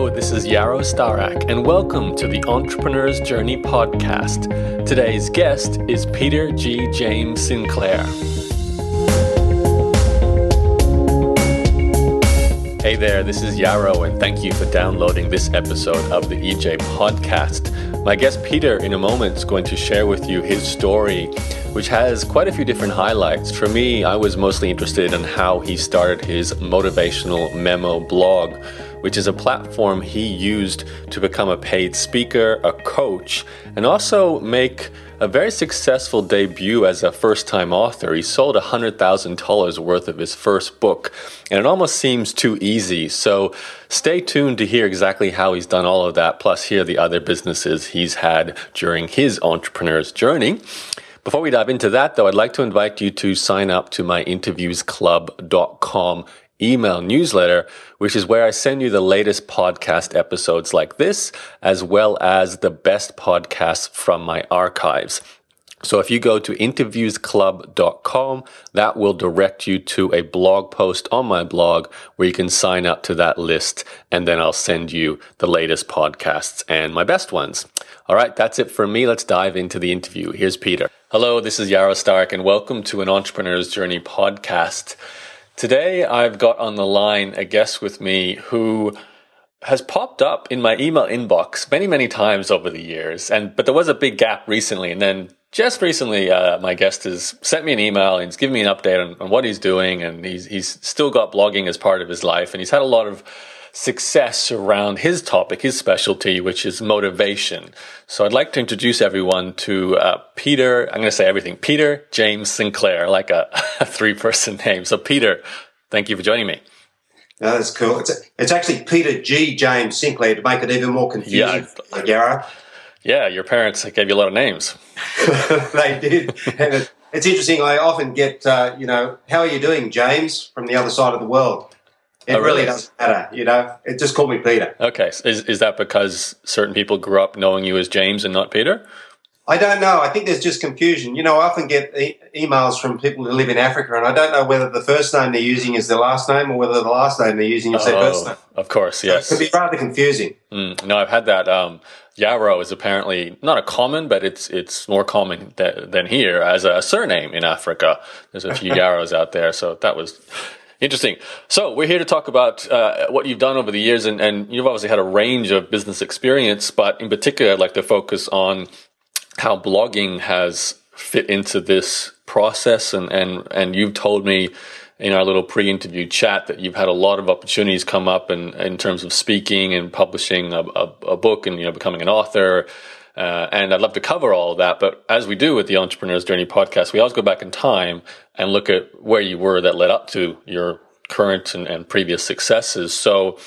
Hello, this is Yarrow Starak, and welcome to the Entrepreneur's Journey podcast. Today's guest is Peter G. James Sinclair. Hey there, this is Yarrow, and thank you for downloading this episode of the EJ podcast. My guest Peter, in a moment, is going to share with you his story, which has quite a few different highlights. For me, I was mostly interested in how he started his Motivational Memo blog, which is a platform he used to become a paid speaker, a coach, and also make a very successful debut as a first-time author. He sold $100,000 worth of his first book, and it almost seems too easy. So stay tuned to hear exactly how he's done all of that, plus hear the other businesses he's had during his entrepreneur's journey. Before we dive into that, though, I'd like to invite you to sign up to my interviewsclub.com email newsletter, which is where I send you the latest podcast episodes like this, as well as the best podcasts from my archives. So if you go to interviewsclub.com, that will direct you to a blog post on my blog where you can sign up to that list, and then I'll send you the latest podcasts and my best ones. All right, that's it for me. Let's dive into the interview. Here's Peter. Hello, this is Yarrow Stark, and welcome to an Entrepreneur's Journey podcast. Today, I've got on the line a guest with me who has popped up in my email inbox many times over the years. But there was a big gap recently. And then just recently, my guest has sent me an email and he's given me an update on what he's doing. And he's still got blogging as part of his life. And he's had a lot of success around his topic, his specialty, which is motivation. So I'd like to introduce everyone to Peter. I'm going to say everything. Peter James Sinclair, like a three-person name. So Peter, thank you for joining me. No, that's cool. It's actually Peter G. James Sinclair to make it even more confusing. Yarrow. Yeah, your parents gave you a lot of names. They did. And it's interesting. I often get, how are you doing, James, from the other side of the world? It really doesn't matter, It just call me Peter. Okay. So is that because certain people grew up knowing you as James and not Peter? I don't know. I think there's just confusion. I often get emails from people who live in Africa, and I don't know whether the first name they're using is their last name or whether the last name they're using is their first name. Of course, yes. So it can be rather confusing. No, I've had that. Yarrow is apparently not a common, but it's more common than here as a surname in Africa. There's a few Yarrows out there, so that was interesting. So we're here to talk about what you've done over the years, and you've obviously had a range of business experience, but in particular, I'd like to focus on how blogging has fit into this process. And you've told me in our little pre-interview chat that you've had a lot of opportunities come up in terms of speaking and publishing a book and becoming an author. And I'd love to cover all of that. But as we do with the Entrepreneur's Journey podcast, we always go back in time and look at where you were that led up to your current and previous successes. So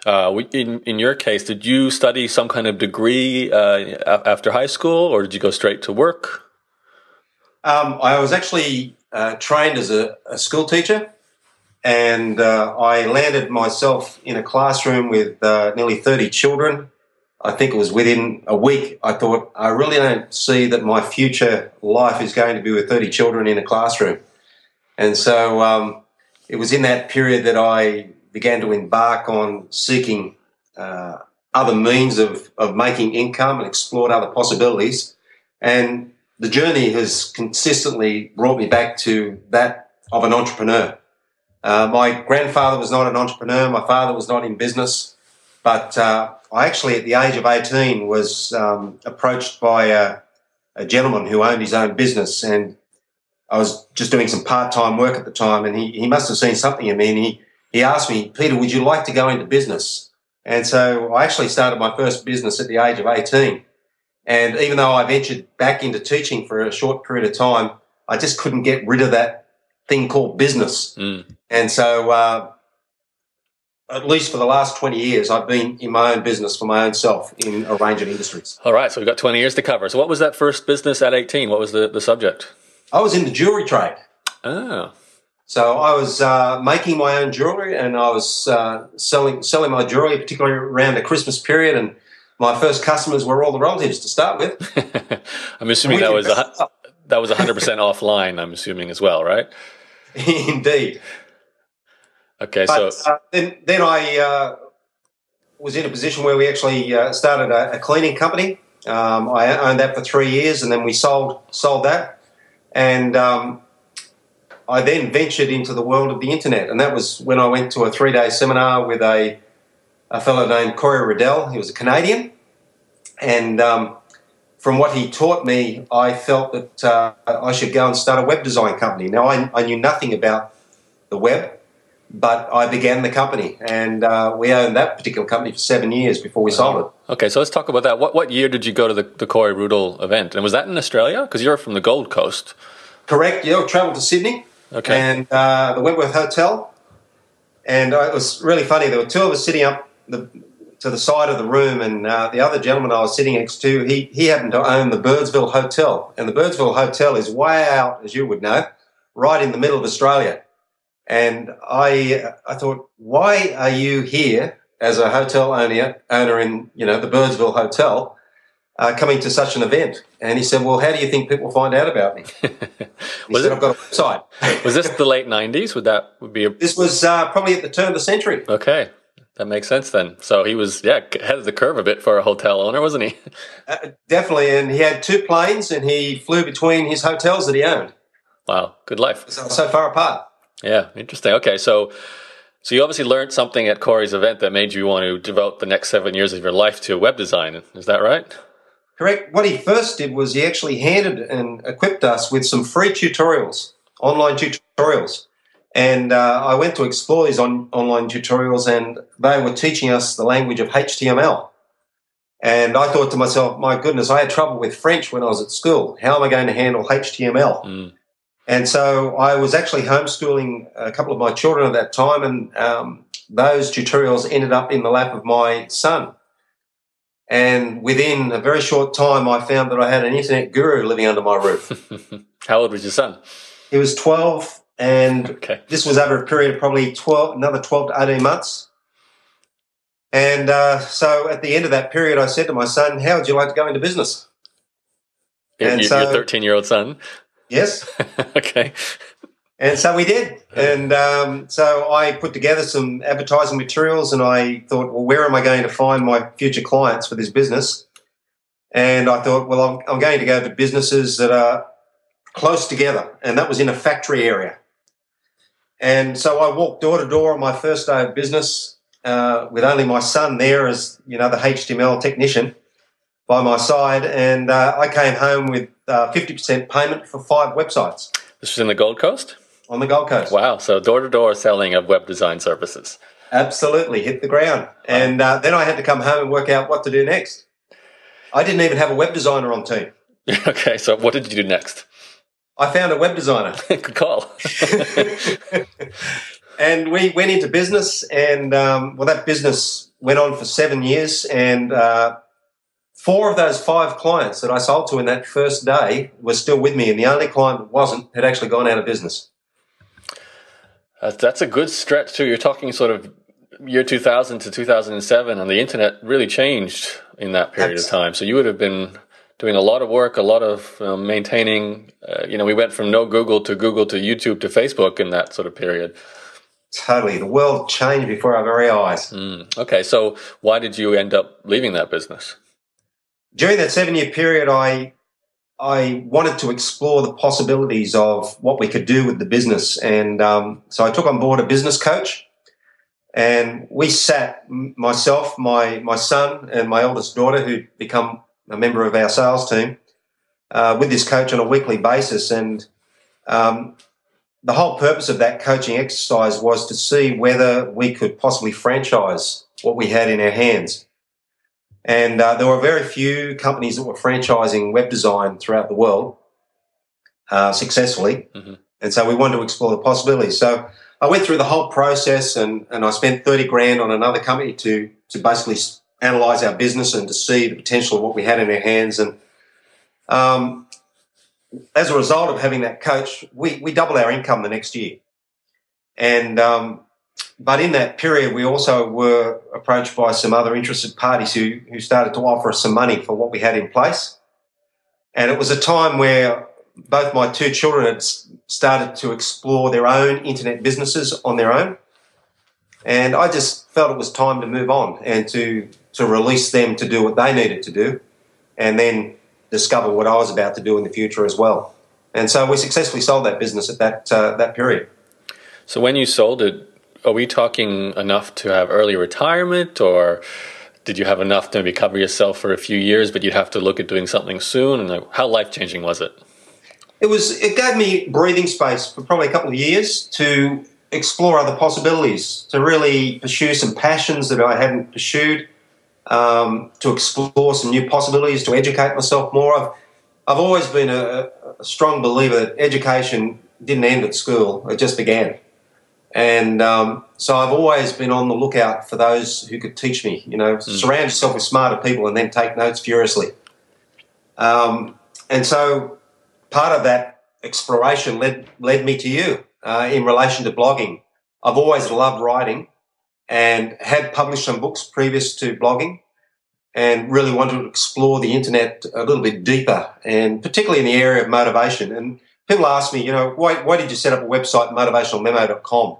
in your case, did you study some kind of degree after high school, or did you go straight to work? I was actually trained as a school teacher, and I landed myself in a classroom with nearly 30 children. I think it was within a week. I thought, I really don't see that my future life is going to be with 30 children in a classroom. And so it was in that period that I began to embark on seeking other means of making income and explored other possibilities. And the journey has consistently brought me back to that of an entrepreneur. My grandfather was not an entrepreneur. My father was not in business. But I actually, at the age of 18, was approached by a gentleman who owned his own business, and I was just doing some part-time work at the time, and he must have seen something in me, and he asked me, Peter, would you like to go into business? And so I actually started my first business at the age of 18. And even though I ventured back into teaching for a short period of time, I just couldn't get rid of that thing called business. And so at least for the last 20 years, I've been in my own business for my own self in a range of industries. All right, so we've got 20 years to cover. So what was that first business at 18? What was the subject? I was in the jewelry trade. Oh. So I was making my own jewelry, and I was selling my jewelry, particularly around the Christmas period. And my first customers were all the relatives to start with. I'm assuming that was 100% offline, I'm assuming as well, right? Indeed. Okay, but, so... then I was in a position where we actually started a cleaning company. I owned that for 3 years, and then we sold that. And I then ventured into the world of the internet, and that was when I went to a 3-day seminar with a fellow named Corey Riddell. He was a Canadian, and from what he taught me, I felt that I should go and start a web design company. Now, I knew nothing about the web, but I began the company, and we owned that particular company for 7 years before we sold it. Okay, so let's talk about that. What year did you go to the Corey Riddell event? And was that in Australia? Because you're from the Gold Coast. Correct, yeah. I travelled to Sydney. Okay. And the Wentworth Hotel. And it was really funny. There were two of us sitting up to the side of the room, and the other gentleman I was sitting next to, he happened to own the Birdsville Hotel. And the Birdsville Hotel is way out, as you would know, right in the middle of Australia. And I thought, why are you here as a hotel owner in the Birdsville Hotel, coming to such an event? And he said, well, how do you think people find out about me? He said, I've got a website. Was this the late 90s? Would be This was probably at the turn of the century. Okay, that makes sense then. So he was, ahead of the curve a bit for a hotel owner, wasn't he? Definitely, and he had 2 planes, and he flew between his hotels that he owned. Wow, good life. So far apart. Yeah, interesting. Okay, so you obviously learned something at Corey's event that made you want to devote the next 7 years of your life to web design. Is that right? Correct. What he first did was he actually handed and equipped us with some free tutorials, online tutorials. And I went to explore these online tutorials, and they were teaching us the language of HTML. And I thought to myself, my goodness, I had trouble with French when I was at school. How am I going to handle HTML? Mm. And so I was actually homeschooling a couple of my children at that time, and those tutorials ended up in the lap of my son. And within a very short time, I found that I had an internet guru living under my roof. How old was your son? He was 12, and This was over a period of probably another 12 to 18 months. And so at the end of that period, I said to my son, how would you like to go into business? Your 13-year-old son? Yes. Okay. And so we did. And so I put together some advertising materials, and I thought, well, where am I going to find my future clients for this business? And I thought, well, I'm going to go to businesses that are close together, and that was in a factory area. And so I walked door to door on my first day of business with only my son there as, the HTML technician by my side, and I came home with 50% payment for 5 websites. This was in the Gold Coast? On the Gold Coast. Wow, so door-to-door selling of web design services. Absolutely, hit the ground. Wow. And then I had to come home and work out what to do next. I didn't even have a web designer on team. Okay, so what did you do next? I found a web designer. Good call. And we went into business, and that business went on for 7 years, and 4 of those 5 clients that I sold to in that first day were still with me, and the only client that wasn't had actually gone out of business. That's a good stretch too. You're talking sort of year 2000 to 2007, and the internet really changed in that period of time. So you would have been doing a lot of work, a lot of maintaining. We went from no Google to YouTube to Facebook in that sort of period. Totally. The world changed before our very eyes. Okay, so why did you end up leaving that business? During that 7-year period, I wanted to explore the possibilities of what we could do with the business. And so I took on board a business coach, and we sat, myself, my son, and my eldest daughter, who'd become a member of our sales team, with this coach on a weekly basis. And the whole purpose of that coaching exercise was to see whether we could possibly franchise what we had in our hands. And there were very few companies that were franchising web design throughout the world successfully. Mm-hmm. And so we wanted to explore the possibilities. So I went through the whole process, and I spent $30,000 on another company to basically analyse our business and to see the potential of what we had in our hands. And as a result of having that coach, we doubled our income the next year. And but in that period, we also were approached by some other interested parties who started to offer us some money for what we had in place. And it was a time where both my 2 children had started to explore their own internet businesses on their own. And I just felt it was time to move on and to release them to do what they needed to do, and then discover what I was about to do in the future as well. And so we successfully sold that business at that period. So when you sold it, are we talking enough to have early retirement, or did you have enough to maybe cover yourself for a few years, but you'd have to look at doing something soon? And how life-changing was it? It gave me breathing space for probably a couple of years to explore other possibilities, to really pursue some passions that I hadn't pursued, to explore some new possibilities, to educate myself more. I've always been a strong believer that education didn't end at school; it just began. And so I've always been on the lookout for those who could teach me. Surround yourself with smarter people and then take notes furiously. And so part of that exploration led me to you in relation to blogging. I've always loved writing and had published some books previous to blogging, and really wanted to explore the internet a little bit deeper, and particularly in the area of motivation. And people ask me, why did you set up a website, motivationalmemo.com?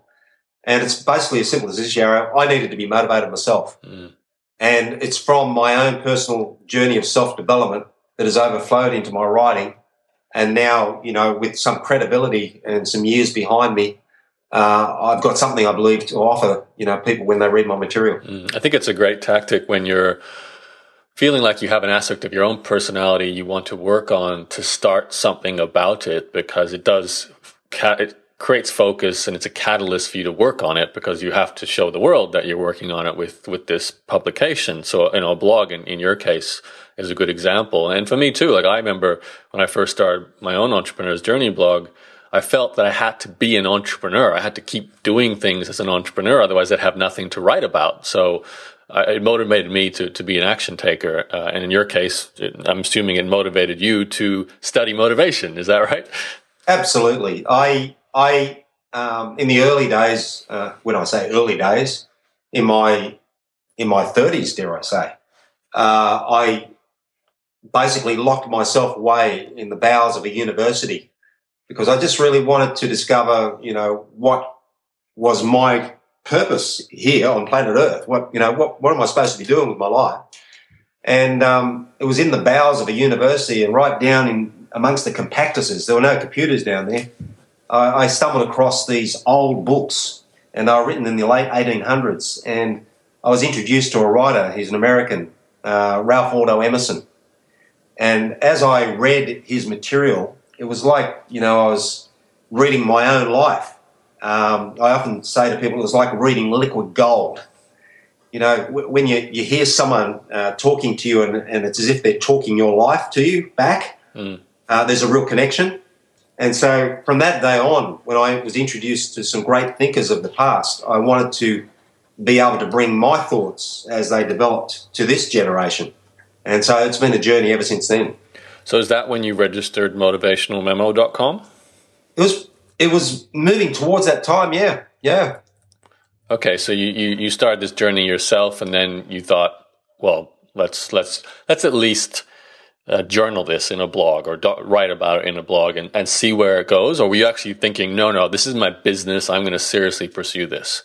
And it's basically as simple as this, Yarrow. I needed to be motivated myself. And it's from my own personal journey of self-development that has overflowed into my writing. And now, with some credibility and some years behind me, I've got something I believe to offer, people when they read my material. I think it's a great tactic when you're feeling like you have an aspect of your own personality you want to work on, to start something about it, because it creates focus, and it's a catalyst for you to work on it, because you have to show the world that you're working on it with this publication. So, a blog in your case is a good example. And for me too, I remember when I first started my own entrepreneur's journey blog, I felt that I had to be an entrepreneur. I had to keep doing things as an entrepreneur, otherwise I'd have nothing to write about. So it motivated me to be an action taker. And in your case, I'm assuming it motivated you to study motivation. Is that right? Absolutely. I in the early days, when I say early days, in my 30s, dare I say, I basically locked myself away in the bowels of a university, because I just really wanted to discover, what was my purpose here on planet Earth. What am I supposed to be doing with my life? And it was in the bowels of a university, and right down in amongst the compactuses, there were no computers down there. I stumbled across these old books, and they were written in the late 1800s. And I was introduced to a writer. He's an American, Ralph Waldo Emerson. And as I read his material, it was like, I was reading my own life. I often say to people, it was like reading liquid gold. When you hear someone talking to you, and it's as if they're talking your life to you back, there's a real connection. And so from that day on, when I was introduced to some great thinkers of the past, I wanted to be able to bring my thoughts as they developed to this generation. And so it's been a journey ever since then. So is that when you registered motivationalmemo.com? It was moving towards that time, yeah. Okay, so you started this journey yourself, and then you thought, well, let's at least journal this in a blog, or write about it in a blog, and see where it goes? Or were you actually thinking, no, this is my business, I'm going to seriously pursue this?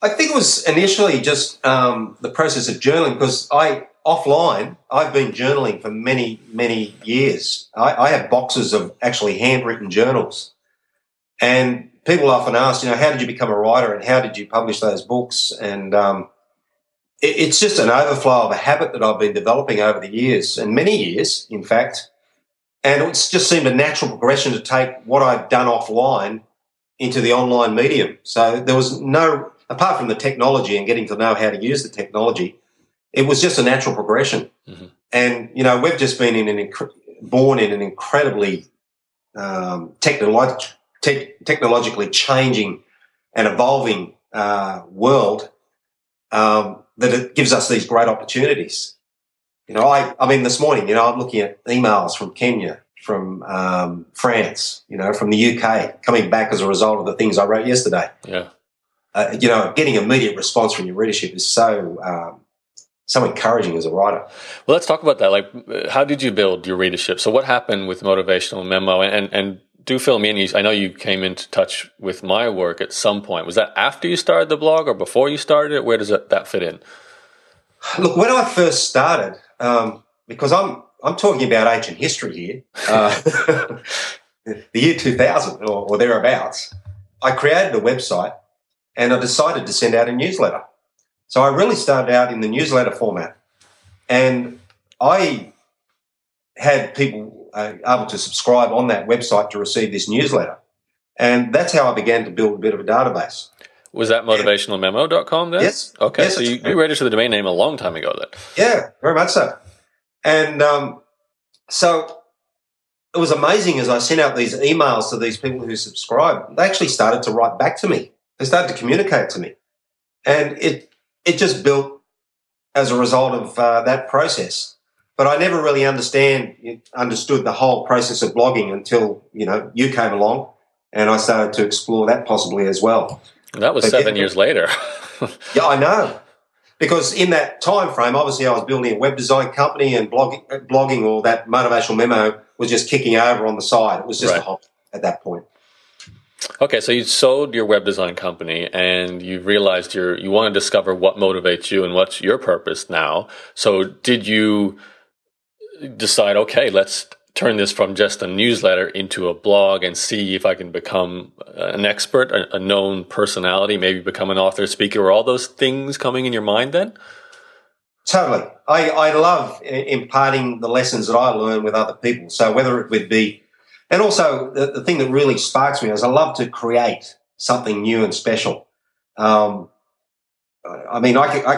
I think it was initially just the process of journaling, because I've been journaling for many, many years. I have boxes of actually handwritten journals. And people often ask, how did you become a writer, and how did you publish those books? And it's just an overflow of a habit that I've been developing over the years, and many years, in fact. And it's just seemed a natural progression to take what I'd done offline into the online medium. So there was apart from the technology and getting to know how to use the technology, it was just a natural progression. Mm-hmm. And, we've just been born in an incredibly technologically changing and evolving world that it gives us these great opportunities. I mean, this morning, I'm looking at emails from Kenya, from France, from the UK, coming back as a result of the things I wrote yesterday. Yeah. Getting immediate response from your readership is so encouraging as a writer. Well, let's talk about that. How did you build your readership? So what happened with Motivational Memo? And do fill me in. I know you came into touch with my work at some point. Was that after you started the blog or before you started it? Where does that fit in? Look, when I first started, because I'm talking about ancient history here, the year 2000 or thereabouts, I created a website and I decided to send out a newsletter. So I really started out in the newsletter format, and I had people able to subscribe on that website to receive this newsletter. And that's how I began to build a bit of a database. Was that motivationalmemo.com then? Yes. Okay, yes, so you registered the domain name a long time ago then. Yeah, very much so. And so it was amazing as I sent out these emails to these people who subscribed, they actually started to write back to me. They started to communicate to me. And it just built as a result of that process. But I never really understood the whole process of blogging until, you came along and I started to explore that possibly as well. And that was 7 years later. Yeah, I know. Because in that time frame, obviously I was building a web design company and blogging or that motivational memo was just kicking over on the side. It was just a hobby at that point. Okay, so you sold your web design company and you realized you want to discover what motivates you and what's your purpose now. So did you decide, okay, let's turn this from just a newsletter into a blog and see if I can become an expert, a known personality, maybe become an author, speaker? Were all those things coming in your mind then? Totally. I love imparting the lessons that I learn with other people. So whether it would be, and also the thing that really sparks me is I love to create something new and special. I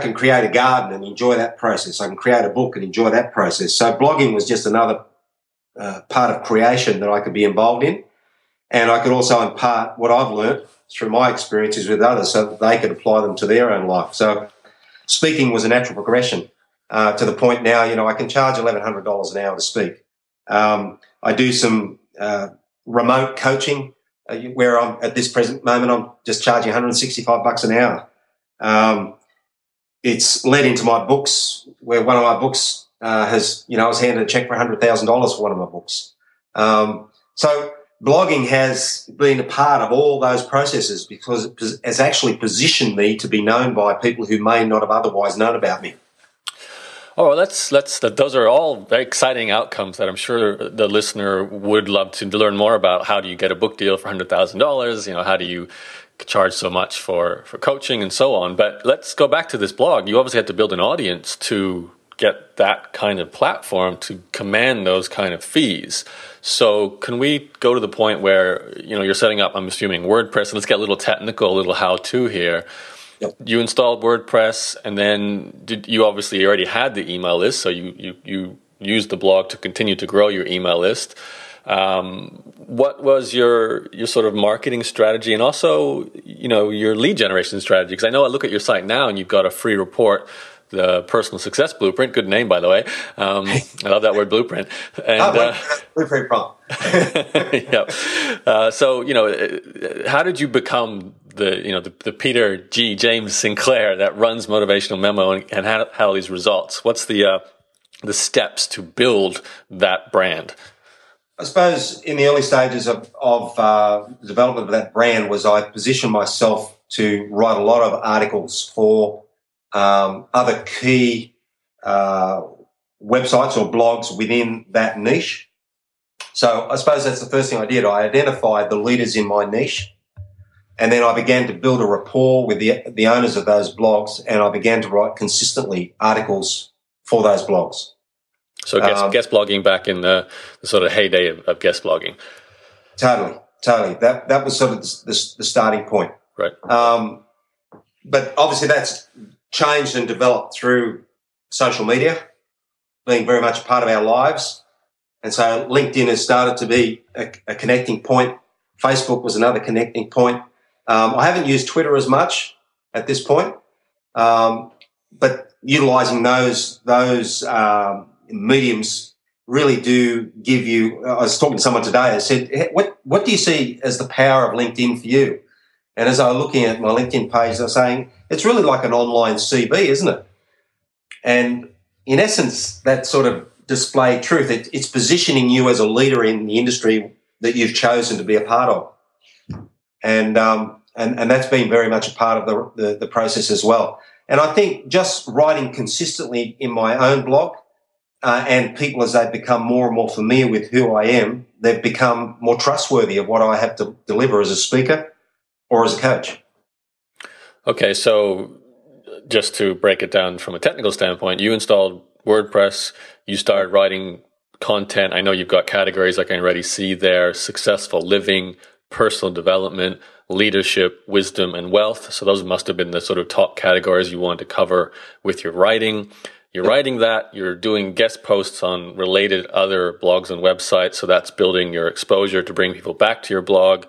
can create a garden and enjoy that process. I can create a book and enjoy that process. So blogging was just another part of creation that I could be involved in. And I could also impart what I've learned through my experiences with others so that they could apply them to their own life. So speaking was a natural progression to the point now, I can charge $1,100 an hour to speak. I do some remote coaching where I'm at this present moment, I'm just charging $165 an hour. It's led into my books where one of my books I was handed a check for $100,000 for one of my books. So blogging has been a part of all those processes because it has actually positioned me to be known by people who may not have otherwise known about me. Oh, those are all very exciting outcomes that I'm sure the listener would love to learn more about. How do you get a book deal for $100,000? How do you charge so much for coaching and so on? But let's go back to this blog. You obviously had to build an audience to get that kind of platform to command those kind of fees. So can we go to the point where, you're setting up, I'm assuming, WordPress, and let's get a little technical, a little how-to here. Yep. You installed WordPress, and then you obviously already had the email list, so you used the blog to continue to grow your email list. What was your sort of marketing strategy and also, your lead generation strategy? Because I know I look at your site now and you've got a free report, the Personal Success Blueprint. Good name, by the way. I love that word, blueprint. And blueprint prompt. Yeah. So, how did you become the Peter G. James Sinclair that runs Motivational Memo and had all these results? What's the steps to build that brand? I suppose in the early stages of the development of that brand was I positioned myself to write a lot of articles for other key websites or blogs within that niche. So I suppose that's the first thing I did. I identified the leaders in my niche, and then I began to build a rapport with the owners of those blogs, and I began to write consistently articles for those blogs. So guest blogging back in the sort of heyday of guest blogging. Totally. That was sort of the starting point. Right. But obviously that's changed and developed through social media, being very much a part of our lives. And so LinkedIn has started to be a connecting point. Facebook was another connecting point. I haven't used Twitter as much at this point, but utilizing those mediums really do give you. I was talking to someone today. I said, hey, what do you see as the power of LinkedIn for you? And as I was looking at my LinkedIn page, I was saying, it's really like an online CV, isn't it? And in essence, that sort of displayed truth. It's positioning you as a leader in the industry that you've chosen to be a part of. And that's been very much a part of the process as well. And I think just writing consistently in my own blog, and people, as they've become more and more familiar with who I am, they've become more trustworthy of what I have to deliver as a speaker or as a coach. Okay, so just to break it down from a technical standpoint, you installed WordPress, you started writing content. I know you've got categories I can already see there: successful living, personal development, leadership, wisdom, and wealth. So those must have been the sort of top categories you wanted to cover with your writing. You're writing that, you're doing guest posts on related other blogs and websites. So that's building your exposure to bring people back to your blog.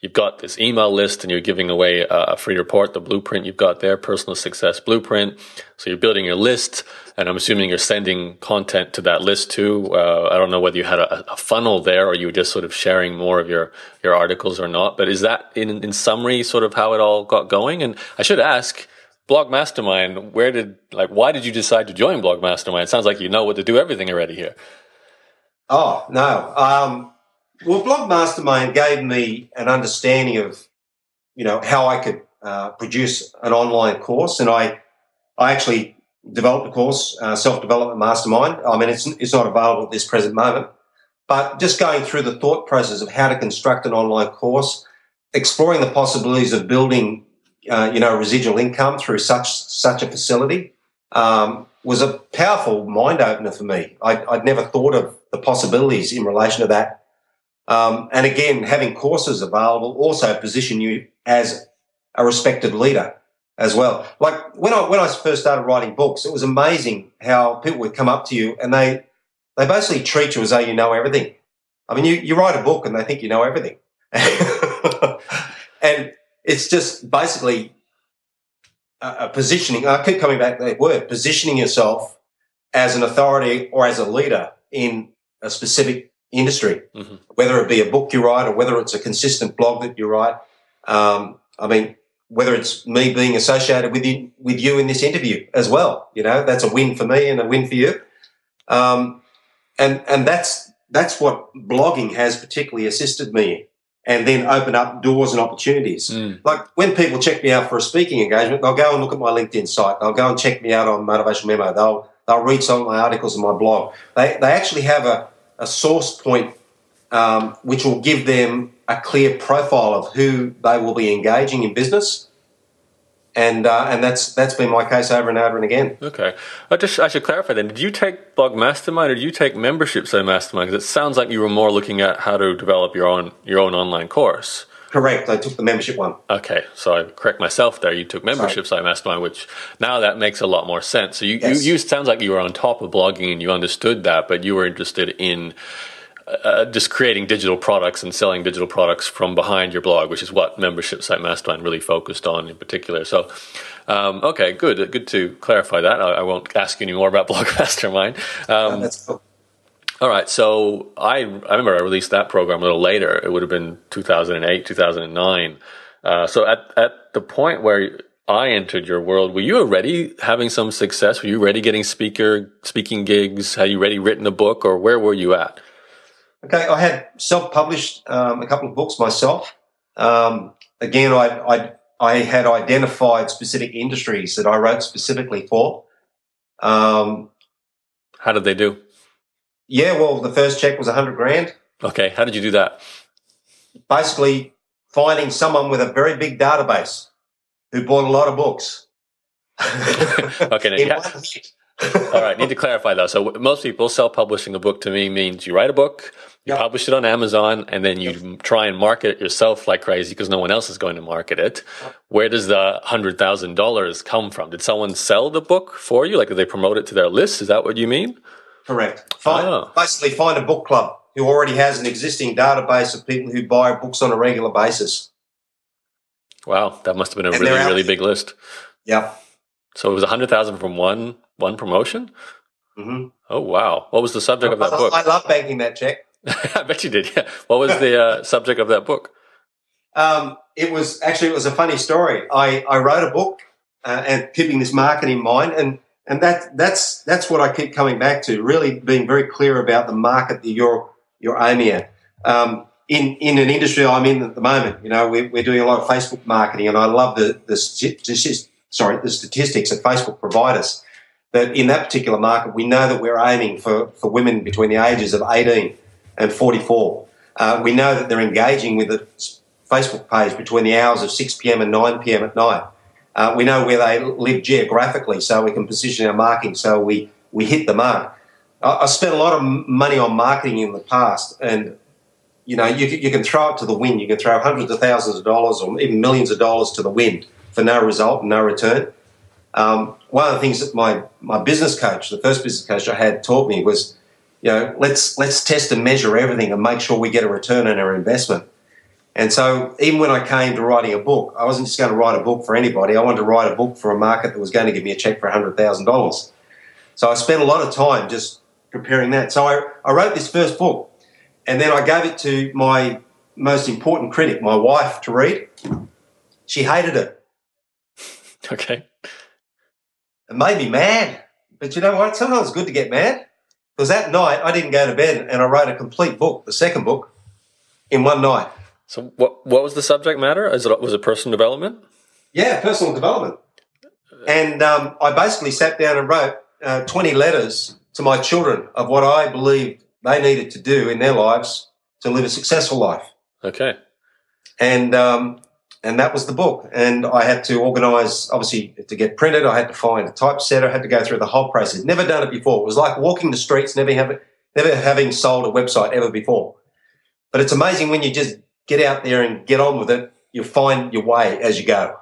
You've got this email list and you're giving away a free report, the blueprint you've got there, Personal Success Blueprint. So you're building your list, and I'm assuming you're sending content to that list too. I don't know whether you had a funnel there or you were just sort of sharing more of your articles or not. But is that in summary sort of how it all got going? And I should ask, Blog Mastermind, why did you decide to join Blog Mastermind? It sounds like you know what to do everything already here. Oh, no. Well, Blog Mastermind gave me an understanding of, how I could produce an online course. And I actually developed a course, Self-Development Mastermind. I mean, it's not available at this present moment. But just going through the thought process of how to construct an online course, exploring the possibilities of building residual income through such a facility was a powerful mind opener for me. I'd never thought of the possibilities in relation to that. And again, having courses available also position you as a respected leader as well. Like when I first started writing books, it was amazing how people would come up to you and they basically treat you as though you know everything. I mean, you write a book and they think you know everything. And it's just basically a positioning. I keep coming back to that word, positioning yourself as an authority or as a leader in a specific industry, whether it be a book you write or whether it's a consistent blog that you write. Whether it's me being associated with you in this interview as well, that's a win for me and a win for you. And that's what blogging has particularly assisted me, and then open up doors and opportunities. Like when people check me out for a speaking engagement, they'll go and look at my LinkedIn site. They'll go and check me out on Motivational Memo. They'll read some of my articles in my blog. They actually have a source point which will give them a clear profile of who they will be engaging in business. And that's been my case over and over and again. Okay. I should clarify then. Did you take Blog Mastermind or did you take memberships at Mastermind? Because it sounds like you were more looking at how to develop your own online course. Correct. I took the membership one. Okay. So I correct myself there. You took memberships at Mastermind, which now that makes a lot more sense. So you sounds like you were on top of blogging and you understood that, but you were interested in just creating digital products and selling digital products from behind your blog, which is what membership site Mastermind really focused on in particular. So, okay, good to clarify that. I won't ask you any more about Blog Mastermind. That's cool. All right, so I remember I released that program a little later. It would have been 2008, 2009. So at the point where I entered your world, were you already having some success? Were you already getting speaking gigs? Had you already written a book, or where were you at? Okay, I had self-published a couple of books myself. Again, I had identified specific industries that I wrote specifically for. How did they do? Yeah, well, the first check was $100,000. Okay, how did you do that? Basically, finding someone with a very big database who bought a lot of books. Okay, now all right, need to clarify though. So most people, self-publishing a book to me means you write a book, you publish it on Amazon, and then you try and market it yourself like crazy because no one else is going to market it. Where does the $100,000 come from? Did someone sell the book for you? Like, did they promote it to their list? Is that what you mean? Correct. Basically, find a book club who already has an existing database of people who buy books on a regular basis. Wow, that must have been a really big list. Yeah. So it was $100,000 from one promotion? Mm-hmm. Oh, wow. What was the subject of that book? I love banking that check. I bet you did, yeah. What was the subject of that book? It was a funny story. I wrote a book and keeping this market in mind, and that's what I keep coming back to, really being very clear about the market that you're aiming at. in an industry I'm in at the moment, we're doing a lot of Facebook marketing, and I love the statistics that Facebook provide us. That in that particular market, we know that we're aiming for women between the ages of 18 and 44. We know that they're engaging with the Facebook page between the hours of 6 p.m. and 9 p.m. at night. We know where they live geographically, so we can position our marketing so we hit the mark. I spent a lot of money on marketing in the past, and you can throw it to the wind. You can throw hundreds of thousands of dollars or even millions of dollars to the wind for no result and no return. One of the things that my business coach, the first business coach I had, taught me was, let's test and measure everything and make sure we get a return on our investment. And so even when I came to writing a book, I wasn't just going to write a book for anybody. I wanted to write a book for a market that was going to give me a check for $100,000. So I spent a lot of time just preparing that. So I wrote this first book, and then I gave it to my most important critic, my wife, to read. She hated it. Okay. It made me mad. But you know what? Sometimes it's good to get mad. Because that night I didn't go to bed, and I wrote a complete book, the second book, in one night. So what was the subject matter? Was it personal development? Yeah, personal development. And I basically sat down and wrote 20 letters to my children of what I believed they needed to do in their lives to live a successful life. Okay. And that was the book. And I had to organise, obviously, to get printed. I had to find a typesetter. I had to go through the whole process. Never done it before. It was like walking the streets, never having sold a website ever before. But it's amazing when you just get out there and get on with it, you find your way as you go.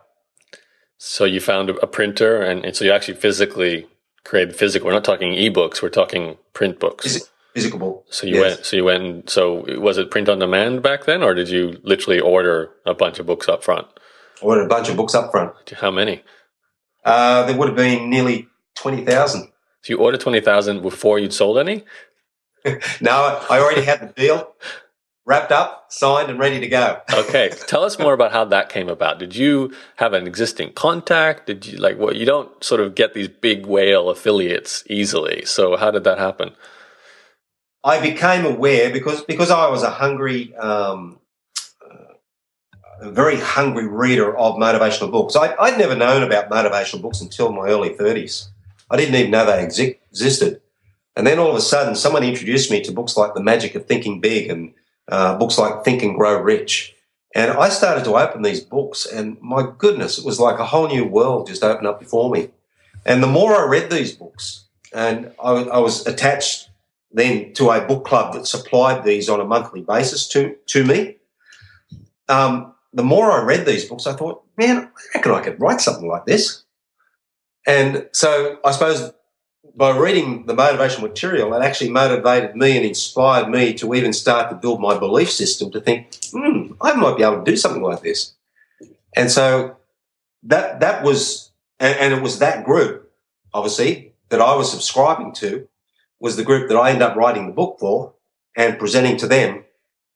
So you found a printer, and so you actually physically created physical. We're not talking ebooks. We're talking print books. Physical book. So you went. So was it print on demand back then, or did you literally order a bunch of books up front? Ordered a bunch of books up front. How many? There would have been nearly 20,000. So you ordered 20,000 before you'd sold any? No, I already had the deal wrapped up, signed, and ready to go. Okay, tell us more about how that came about. Did you have an existing contact? Did you you don't sort of get these big whale affiliates easily. So how did that happen? I became aware because I was a very hungry reader of motivational books. I'd never known about motivational books until my early 30s. I didn't even know they existed. And then all of a sudden, someone introduced me to books like The Magic of Thinking Big and books like Think and Grow Rich. And I started to open these books, and my goodness, it was like a whole new world just opened up before me. And the more I read these books, and I was attached then to a book club that supplied these on a monthly basis to me. The more I read these books, I thought, man, I reckon I could write something like this. And so I suppose by reading the motivational material, it actually motivated me and inspired me to even start to build my belief system to think, I might be able to do something like this. And so that was, and it was that group, obviously, that I was subscribing to, was the group that I ended up writing the book for and presenting to them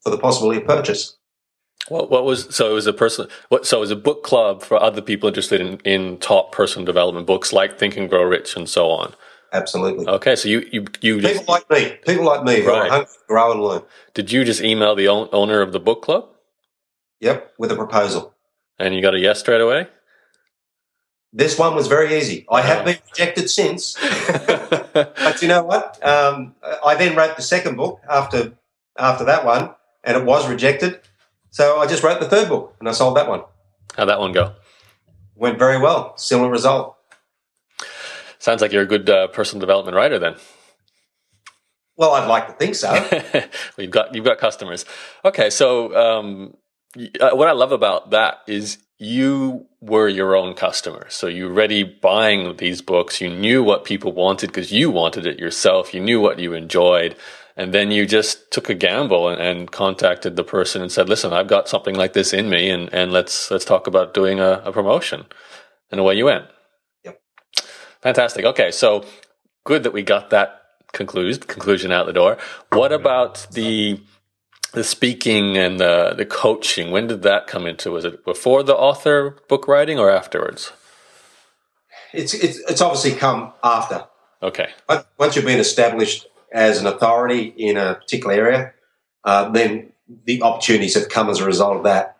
for the possibility of purchase. So it was it was a book club for other people interested in top personal development books like Think and Grow Rich and so on. Absolutely. Okay, so you people like me who are hungry to grow and learn. Did you just email the owner of the book club? Yep, with a proposal. And you got a yes straight away? This one was very easy. I have been rejected since. But you know what? I then wrote the second book after that one, and it was rejected. So I just wrote the third book, and I sold that one. How'd that one go? Went very well. Similar result. Sounds like you're a good personal development writer then. Well, I'd like to think so. You've got customers. Okay, so what I love about that is you were your own customer. So you were already buying these books. You knew what people wanted because you wanted it yourself. You knew what you enjoyed. And then you just took a gamble and contacted the person and said, listen, I've got something like this in me, and let's talk about doing a promotion. And away you went. Yep. Fantastic. Okay, so good that we got that conclusion out the door. What about the speaking and the coaching? When did that come into? Was it before the author book writing or afterwards? It's obviously come after. Okay. Once you've been established as an authority in a particular area, then the opportunities have come as a result of that.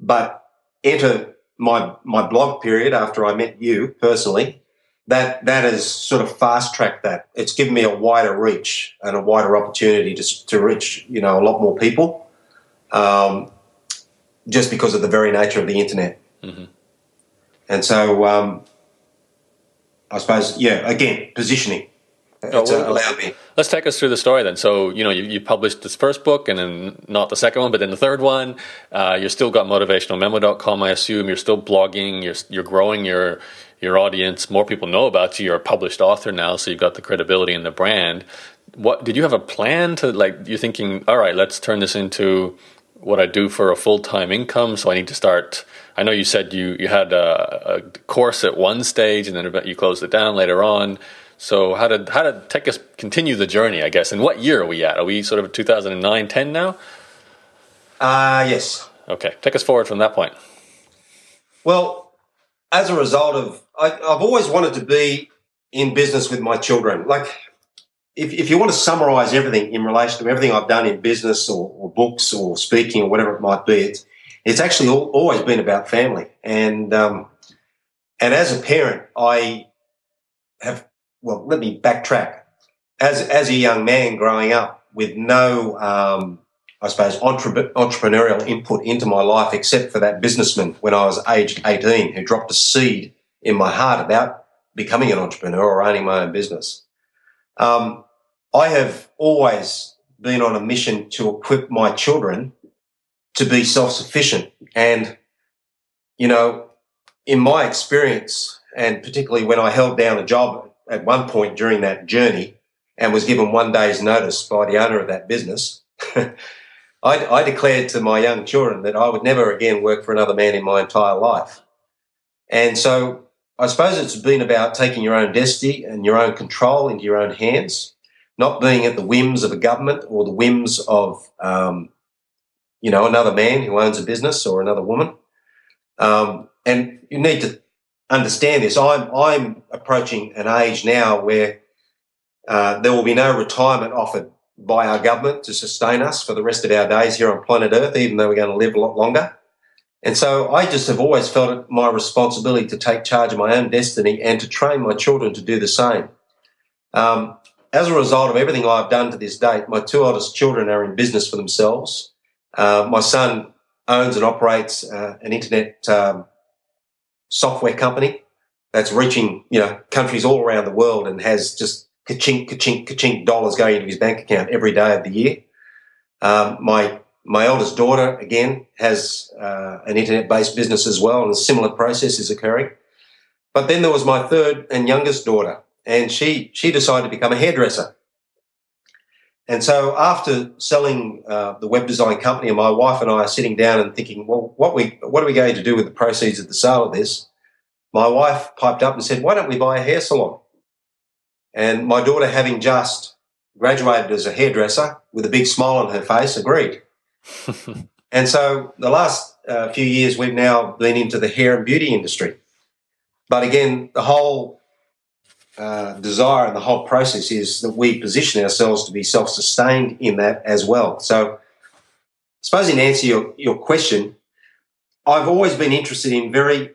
But enter my blog period after I met you personally, that has sort of fast-tracked that. It's given me a wider reach and a wider opportunity to reach, a lot more people, just because of the very nature of the internet. Mm-hmm. And so I suppose, again, positioning. Allowed me. Let's take us through the story then. So, you published this first book and then not the second one, but then the third one. You're still got motivationalmemo.com, I assume. You're still blogging. You're growing your audience. More people know about you. You're a published author now, so you've got the credibility and the brand. What did you have a plan to, you're thinking, all right, let's turn this into what I do for a full-time income, so I need to start. I know you said you had a course at one stage and then you closed it down later on. So how did take us continue the journey, I guess? And what year are we at? Are we sort of 2009, 10 now? Yes. Okay, take us forward from that point. Well, as a result of, I've always wanted to be in business with my children. If you want to summarize everything in relation to everything I've done in business or books or speaking or whatever it might be, it's actually always been about family. And as a parent, I have, well, let me backtrack. As a young man growing up with no, I suppose, entrepreneurial input into my life except for that businessman when I was aged 18 who dropped a seed in my heart about becoming an entrepreneur or owning my own business. I have always been on a mission to equip my children to be self-sufficient. And, in my experience, and particularly when I held down a job at one point during that journey and was given 1 day's notice by the owner of that business, I declared to my young children that I would never again work for another man in my entire life. And so I suppose it's been about taking your own destiny and your own control into your own hands, not being at the whims of a government or the whims of, another man who owns a business or another woman. And you need to understand this. I'm approaching an age now where there will be no retirement offered by our government to sustain us for the rest of our days here on planet Earth, even though we're going to live a lot longer. And so I just have always felt it my responsibility to take charge of my own destiny and to train my children to do the same. As a result of everything I've done to this date, my two oldest children are in business for themselves. My son owns and operates an internet software company that's reaching, countries all around the world and has just ka-chink, ka-chink, ka-chink dollars going into his bank account every day of the year. My eldest daughter, again, has an internet-based business as well, and a similar process is occurring. But then there was my third and youngest daughter, and she decided to become a hairdresser. And so after selling the web design company, and my wife and I are sitting down and thinking, well, what are we going to do with the proceeds of the sale of this? My wife piped up and said, why don't we buy a hair salon? And my daughter, having just graduated as a hairdresser with a big smile on her face, agreed. And so the last few years, we've now been into the hair and beauty industry. But again, the whole desire and the whole process is that we position ourselves to be self-sustained in that as well. So I suppose in answer to your question, I've always been interested in very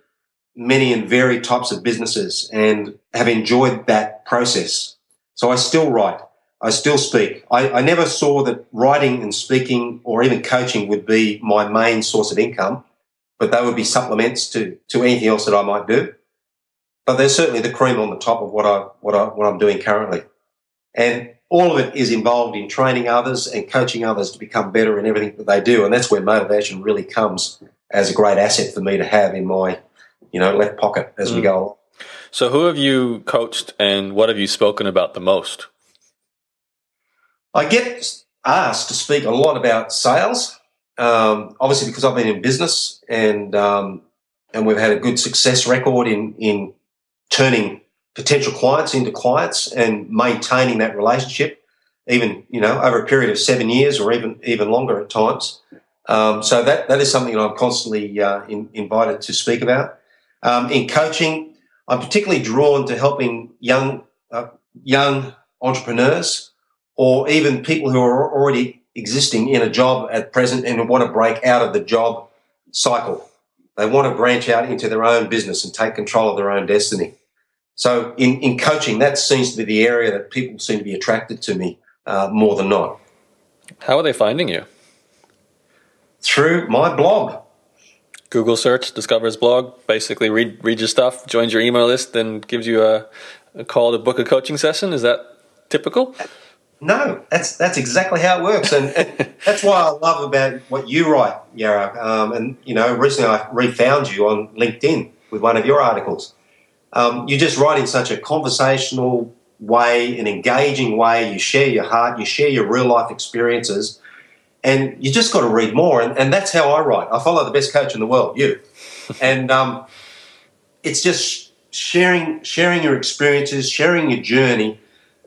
many and varied types of businesses and have enjoyed that process. So I still write. I still speak. I never saw that writing and speaking or even coaching would be my main source of income, but they would be supplements to anything else that I might do. But they're certainly the cream on the top of what I'm doing currently. And all of it is involved in training others and coaching others to become better in everything that they do. And that's where motivation really comes as a great asset for me to have in my, left pocket as we go along. So who have you coached and what have you spoken about the most? I get asked to speak a lot about sales, obviously because I've been in business and we've had a good success record in turning potential clients into clients and maintaining that relationship, even over a period of 7 years or even longer at times. So that is something that I'm constantly invited to speak about. In coaching, I'm particularly drawn to helping young entrepreneurs or even people who are already existing in a job at present and want to break out of the job cycle. They want to branch out into their own business and take control of their own destiny. So in coaching, that seems to be the area that people seem to be attracted to me more than not. How are they finding you? Through my blog. Google search, discovers blog, basically read your stuff, joins your email list, then gives you a call to book a coaching session. Is that typical? No, that's exactly how it works, and that's why I love about what you write, Yarrow. And recently I refound you on LinkedIn with one of your articles. You just write in such a conversational way, an engaging way. You share your heart, you share your real life experiences, and you just got to read more. And that's how I write. I follow the best coach in the world, you, and it's just sharing your experiences, sharing your journey.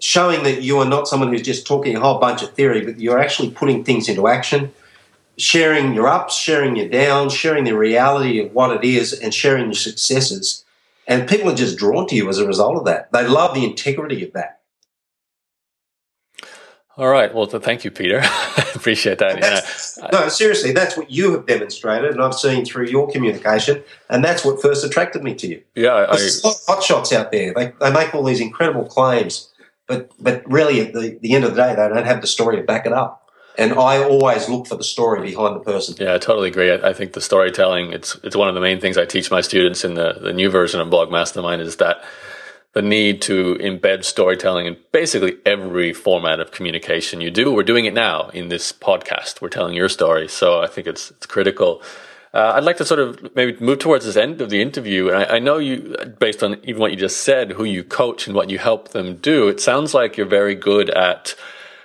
Showing that you are not someone who's just talking a whole bunch of theory, but you're actually putting things into action, sharing your ups, sharing your downs, sharing the reality of what it is, and sharing your successes. And people are just drawn to you as a result of that. They love the integrity of that. All right. Well, thank you, Peter. I appreciate that. No, seriously, that's what you have demonstrated, and I've seen through your communication, and that's what first attracted me to you. Yeah, There's hot shots out there. They make all these incredible claims. But really, at the end of the day, they don't have the story to back it up. And I always look for the story behind the person. Yeah, I totally agree. I think the storytelling, it's one of the main things I teach my students in the new version of Blog Mastermind, is that the need to embed storytelling in basically every format of communication you do. We're doing it now in this podcast. We're telling your story. So I think it's critical. I'd like to sort of maybe move towards this end of the interview. And I know you, based on even what you just said, who you coach and what you help them do, it sounds like you're very good at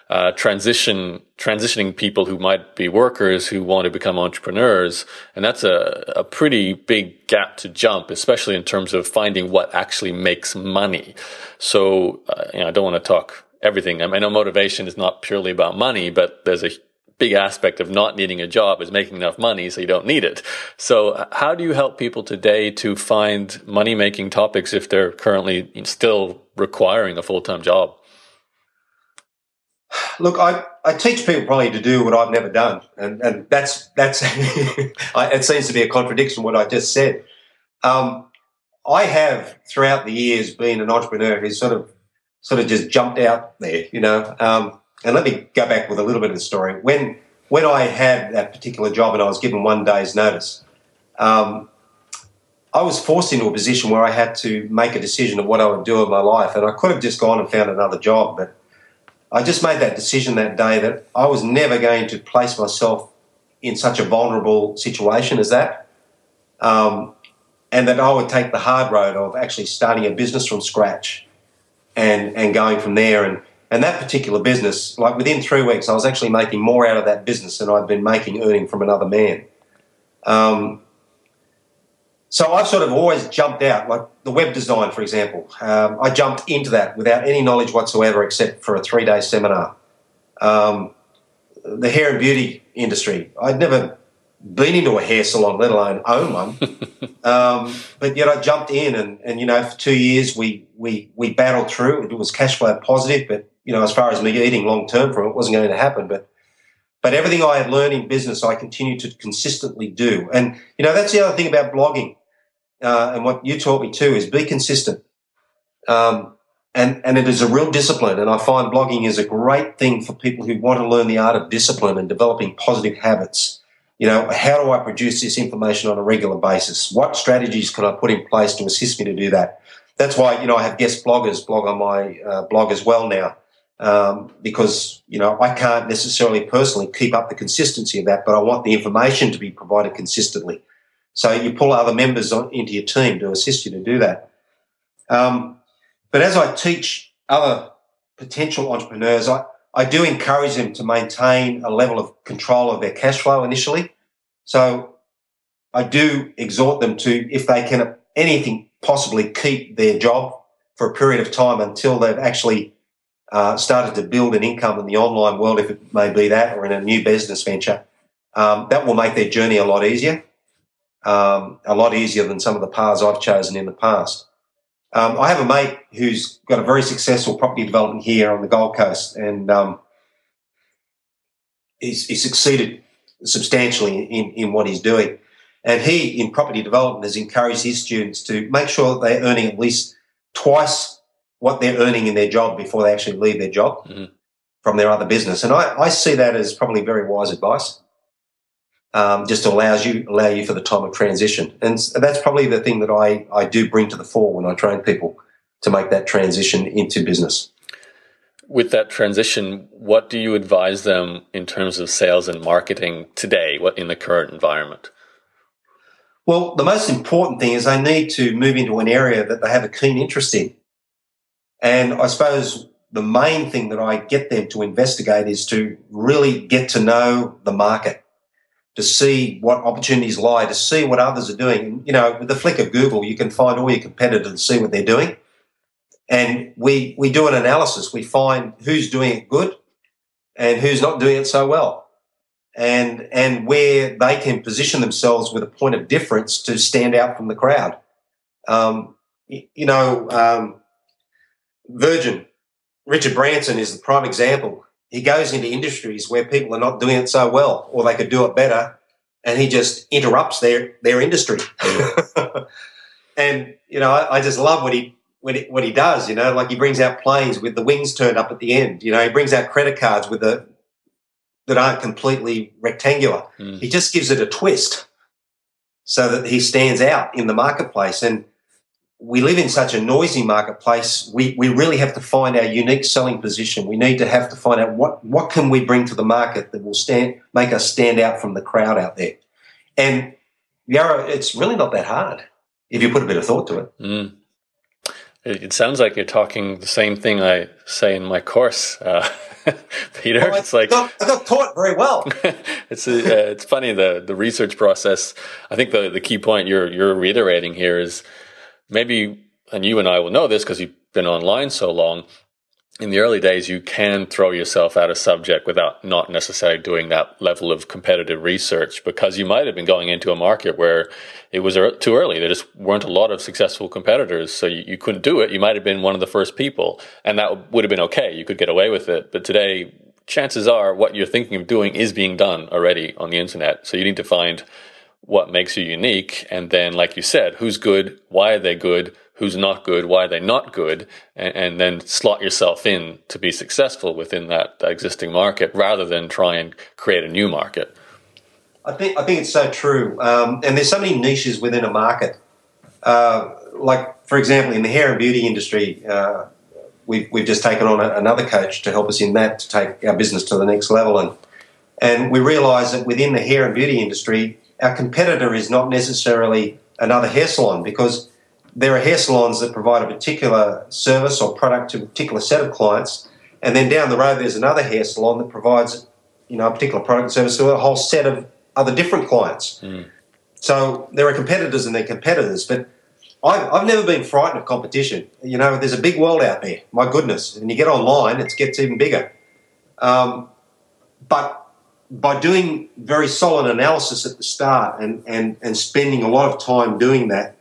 transitioning people who might be workers who want to become entrepreneurs. And that's a pretty big gap to jump, especially in terms of finding what actually makes money. So, I don't want to talk everything. I know motivation is not purely about money, but there's a big aspect of not needing a job is making enough money so you don't need it. So how do you help people today to find money-making topics if they're currently still requiring a full-time job? Look, I teach people probably to do what I've never done, and that's it seems to be a contradiction what I just said. I have throughout the years been an entrepreneur who's sort of just jumped out there, And let me go back with a little bit of the story. When I had that particular job and I was given 1 day's notice, I was forced into a position where I had to make a decision of what I would do with my life, and I could have just gone and found another job, but I just made that decision that day that I was never going to place myself in such a vulnerable situation as that, and that I would take the hard road of actually starting a business from scratch and going from there. And that particular business, like within 3 weeks, I was actually making more out of that business than I'd been earning from another man. So I've sort of always jumped out, like the web design, for example. I jumped into that without any knowledge whatsoever except for a 3-day seminar. The hair and beauty industry, I'd never been into a hair salon, let alone own one. But yet I jumped in and for 2 years we battled through. It was cash flow positive, but, as far as me eating long term from it wasn't going to happen. But everything I had learned in business, I continued to consistently do. And, that's the other thing about blogging. And what you taught me too is be consistent. And it is a real discipline. And I find blogging is a great thing for people who want to learn the art of discipline and developing positive habits. How do I produce this information on a regular basis? What strategies can I put in place to assist me to do that? That's why, I have guest bloggers blog on my blog as well now, because, I can't necessarily personally keep up the consistency of that, but I want the information to be provided consistently. So you pull other members into your team to assist you to do that. But as I teach other potential entrepreneurs, I do encourage them to maintain a level of control of their cash flow initially. So I do exhort them to, if they can anything possibly, keep their job for a period of time until they've actually started to build an income in the online world, if it may be that, or in a new business venture. That will make their journey a lot easier than some of the paths I've chosen in the past. I have a mate who's got a very successful property development here on the Gold Coast, and he's succeeded substantially in what he's doing. And he, in property development, has encouraged his students to make sure that they're earning at least twice what they're earning in their job before they actually leave their job from their other business. And I see that as probably very wise advice. Just allow you for the time of transition. And that's probably the thing that I do bring to the fore when I train people to make that transition into business. With that transition, what do you advise them in terms of sales and marketing today, what in the current environment? Well, the most important thing is they need to move into an area that they have a keen interest in. And I suppose the main thing that I get them to investigate is to really get to know the market, to see what opportunities lie, to see what others are doing. You know, with the flick of Google, you can find all your competitors and see what they're doing. And we do an analysis. We find who's doing it good and who's not doing it so well. And where they can position themselves with a point of difference to stand out from the crowd. Virgin, Richard Branson is the prime example. He goes into industries where people are not doing it so well or they could do it better, and he just interrupts their industry. And, you know, I just love what he does, you know, like he brings out planes with the wings turned up at the end. You know, he brings out credit cards that aren't completely rectangular. He just gives it a twist so that he stands out in the marketplace. And we live in such a noisy marketplace. We really have to find our unique selling position. We need to have to find out what can we bring to the market that will make us stand out from the crowd out there. And Yarra, it's really not that hard if you put a bit of thought to it. It sounds like you're talking the same thing I say in my course, Peter. Well, it's like I got taught very well. It's funny, the research process. I think the key point you're reiterating here is maybe, and you and I will know this because you've been online so long. In the early days, you can throw yourself at a subject without not necessarily doing that level of competitive research, because you might have been going into a market where it was too early. There just weren't a lot of successful competitors, so you couldn't do it. You might have been one of the first people, and that would have been okay. You could get away with it. But today, chances are what you're thinking of doing is being done already on the internet. So you need to find what makes you unique, and then, like you said, who's good, why are they good, who's not good, why are they not good, and then slot yourself in to be successful within that existing market rather than try and create a new market. I think it's so true. And there's so many niches within a market. Like, for example, in the hair and beauty industry, we've just taken on another coach to help us in that, to take our business to the next level. And we realise that within the hair and beauty industry, our competitor is not necessarily another hair salon, because there are hair salons that provide a particular service or product to a particular set of clients, and then down the road there's another hair salon that provides, you know, a particular product and service to a whole set of other different clients. So there are competitors and they're competitors, but I've never been frightened of competition. You know, there's a big world out there, my goodness, and you get online, it gets even bigger. But by doing very solid analysis at the start and spending a lot of time doing that,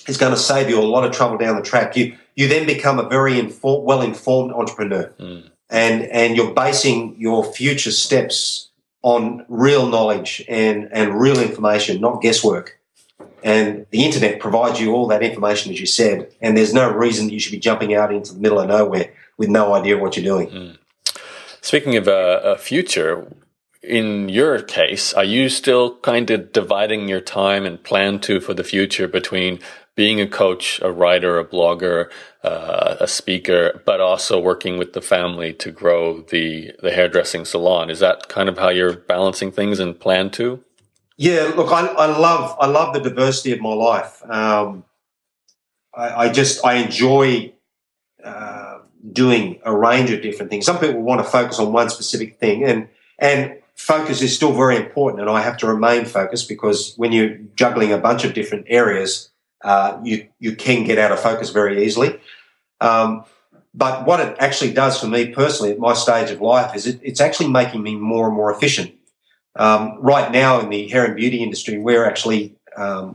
is going to save you a lot of trouble down the track. You then become a very well-informed entrepreneur, and you're basing your future steps on real knowledge and real information, not guesswork. And the internet provides you all that information, as you said, and there's no reason that you should be jumping out into the middle of nowhere with no idea what you're doing. Speaking of a future, in your case, are you still kind of dividing your time and plan for the future between being a coach, a writer, a blogger, a speaker, but also working with the family to grow the hairdressing salon? Is that kind of how you're balancing things and plan to? Yeah, look, I love the diversity of my life. I enjoy doing a range of different things. Some people want to focus on one specific thing, and focus is still very important, and I have to remain focused, because when you're juggling a bunch of different areas, you can get out of focus very easily. But what it actually does for me personally at my stage of life is it's actually making me more and more efficient. Right now in the hair and beauty industry, we're actually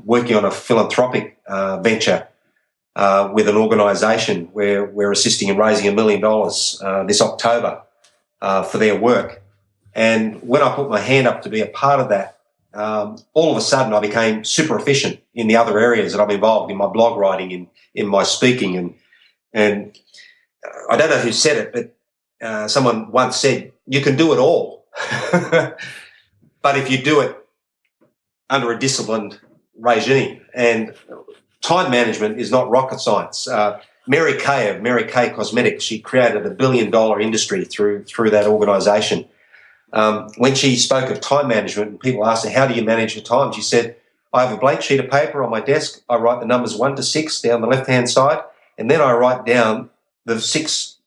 working on a philanthropic venture with an organisation where we're assisting in raising $1 million this October for their work. And when I put my hand up to be a part of that, all of a sudden I became super efficient in the other areas that I'm involved in, my blog writing, in my speaking. And I don't know who said it, but someone once said, you can do it all. But if you do it under a disciplined regime, and time management is not rocket science. Mary Kay of Mary Kay Cosmetics, she created a $1 billion industry through that organisation. When she spoke of time management, and people asked her, how do you manage your time? She said, I have a blank sheet of paper on my desk. I write the numbers 1 to 6 down the left-hand side, and then I write down the 6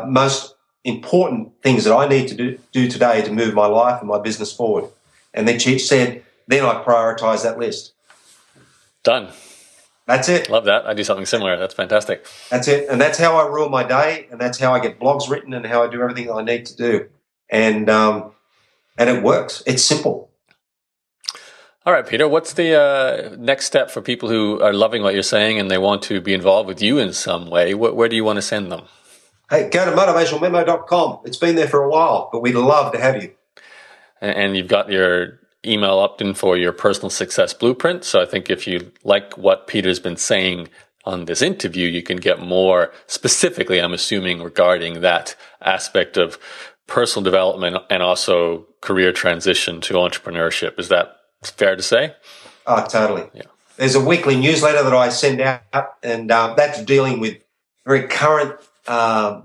most important things that I need to do today to move my life and my business forward. And then she said, then I prioritise that list. Done. That's it. Love that. I do something similar. That's fantastic. That's it. And that's how I rule my day, and that's how I get blogs written and how I do everything that I need to do. And it works. It's simple. All right, Peter, what's the next step for people who are loving what you're saying and they want to be involved with you in some way? Where do you want to send them? Hey, go to motivationalmemo.com. It's been there for a while, but we'd love to have you. And you've got your email opt-in for your personal success blueprint. So I think if you like what Peter's been saying on this interview, you can get more specifically, I'm assuming, regarding that aspect of personal development and also career transition to entrepreneurship. Is that fair to say? Oh, totally. Yeah. There's a weekly newsletter that I send out, and that's dealing with very current, a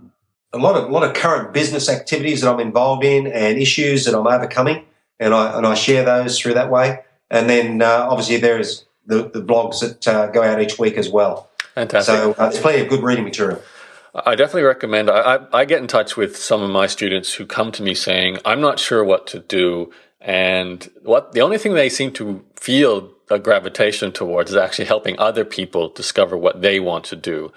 lot of current business activities that I'm involved in and issues that I'm overcoming, and I share those through that way. And then obviously there's the blogs that go out each week as well. Fantastic. So there's plenty of good reading material. I definitely recommend. I get in touch with some of my students who come to me saying, I'm not sure what to do. And the only thing they seem to feel a gravitation towards is actually helping other people discover what they want to do.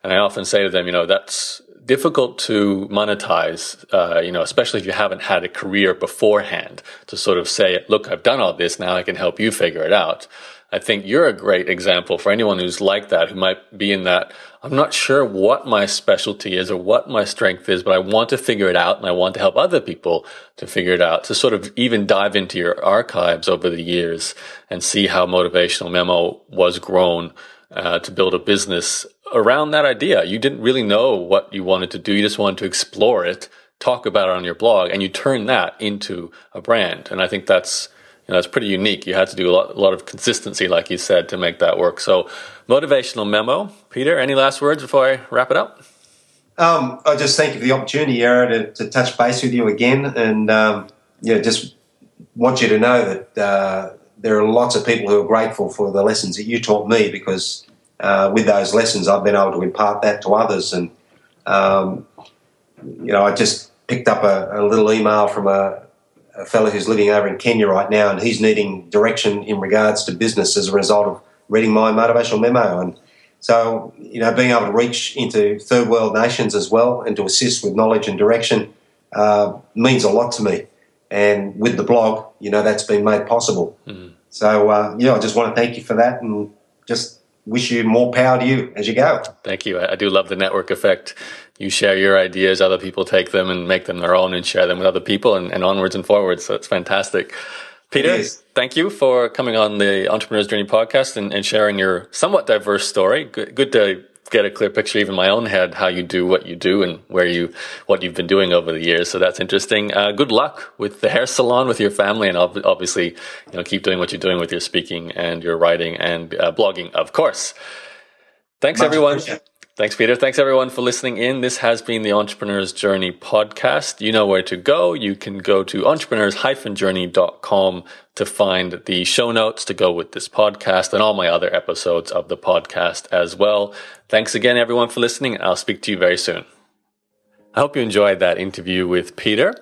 And I often say to them, that's difficult to monetize, especially if you haven't had a career beforehand, to sort of say, look, I've done all this, now I can help you figure it out. I think you're a great example for anyone who's like that, who might be in that, I'm not sure what my specialty is or what my strength is, but I want to figure it out and I want to help other people to figure it out, to sort of even dive into your archives over the years and see how Motivational Memo was grown to build a business around that idea. You didn't really know what you wanted to do. You just wanted to explore it, talk about it on your blog, and you turn that into a brand. And I think that's pretty unique. You had to do a lot of consistency, like you said, to make that work. So Motivational Memo. Peter, any last words before I wrap it up? I just thank you for the opportunity, Yara, to touch base with you again. And just want you to know that there are lots of people who are grateful for the lessons that you taught me, because with those lessons I've been able to impart that to others. And, I just picked up a little email from a fellow who's living over in Kenya right now, and he's needing direction in regards to business as a result of reading my Motivational Memo. And so, being able to reach into third world nations as well and to assist with knowledge and direction means a lot to me. And with the blog, that's been made possible. Mm. So, I just want to thank you for that, and just wish you more power to you as you go. Thank you. I do love the network effect. You share your ideas, other people take them and make them their own and share them with other people, and onwards and forwards. So it's fantastic. Peter, thank you for coming on the Entrepreneur's Journey podcast and sharing your somewhat diverse story. Good to get a clear picture, even in my own head, how you do what you do and what you've been doing over the years. So that's interesting. Good luck with the hair salon, with your family, and obviously, keep doing what you're doing with your speaking and your writing and blogging, of course. Thanks, everyone. Thanks, Peter. Thanks, everyone, for listening in. This has been the Entrepreneur's Journey podcast. You know where to go. You can go to entrepreneurs-journey.com to find the show notes to go with this podcast and all my other episodes of the podcast as well. Thanks again, everyone, for listening. I'll speak to you very soon. I hope you enjoyed that interview with Peter.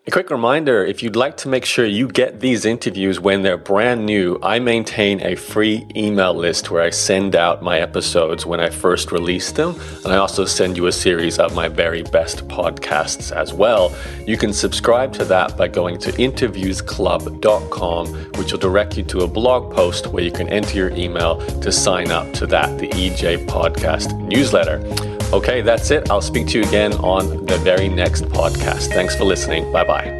A quick reminder, if you'd like to make sure you get these interviews when they're brand new, I maintain a free email list where I send out my episodes when I first release them, and I also send you a series of my very best podcasts as well. You can subscribe to that by going to interviewsclub.com, which will direct you to a blog post where you can enter your email to sign up to that, the EJ Podcast newsletter. Okay, that's it. I'll speak to you again on the very next podcast. Thanks for listening. Bye-bye.